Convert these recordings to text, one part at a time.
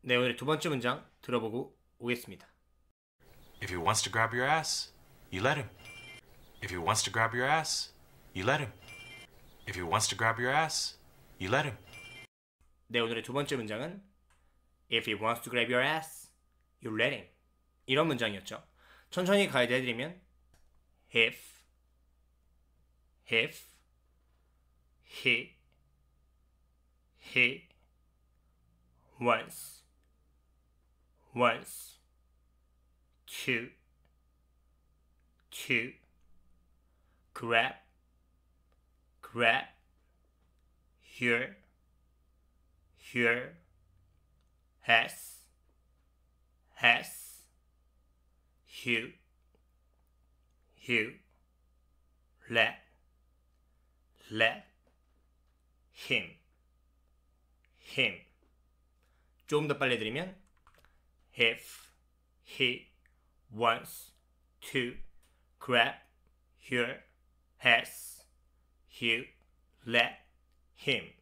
네, 오늘 두 번째 문장 들어보고 오겠습니다. If he wants to grab your ass, you let him. If he wants to grab your ass, you let him. If he wants to grab your ass, you let him. 네, 오늘의 두 번째 문장은 If he wants to grab your ass, you let him. 이런 문장이었죠. 천천히 가이드 해드리면 If he wants to grab your ass, you let him. 좀 더 빨리 해드리면 If he wants to grab your ass, you let him.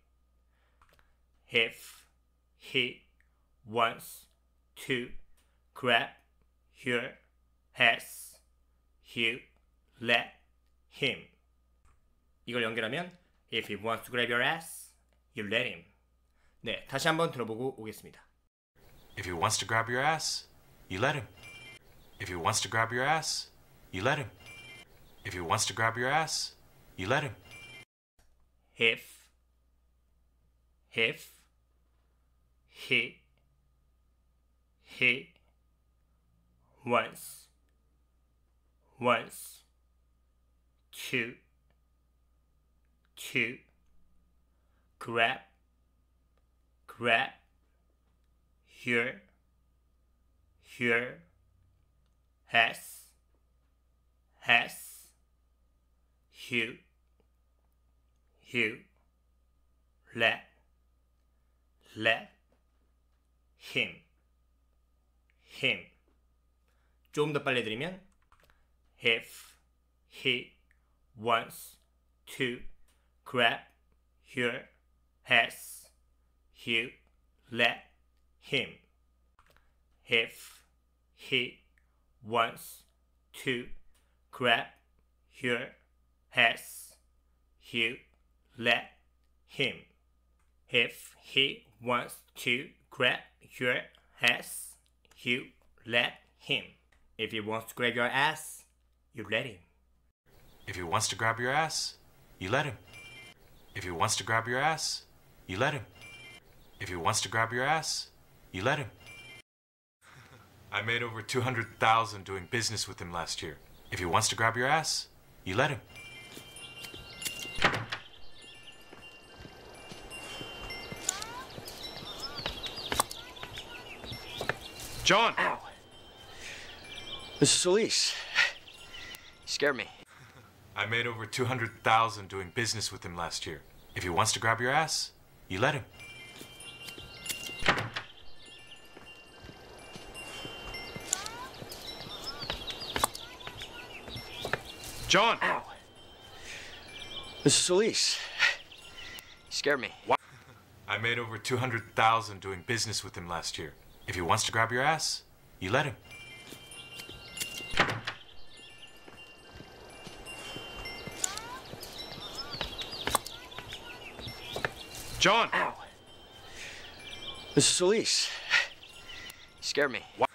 If he wants to grab your ass, you let him. 이걸 연결하면 If he wants to grab your ass, you let him. 네, 다시 한번 들어보고 오겠습니다. If he wants to grab your ass, you let him. If he wants to grab your ass, you let him. If he wants to grab your ass, you let him. If he wants to grab your ass, you let him. 좀 더 빨리 해드리면 If he wants to grab your ass, you let him. If he wants to grab your ass, you let him. If he wants to grab your ass, you let him. If he wants to grab your ass, you let him. If he wants to grab your ass, you let him. If he wants to grab your ass, you let him. If he wants to grab your ass, you let him. I made over 200,000 doing business with him last year. If he wants to grab your ass, you let him. John! Ow! Mrs. Elise. You scared me. I made over 200,000 doing business with him last year. If he wants to grab your ass, you let him. John! Ow! Mrs. Elise. You scared me. What? I made over 200,000 doing business with him last year. If he wants to grab your ass, you let him. John! Ow! Mrs. Elise. You scared me. What?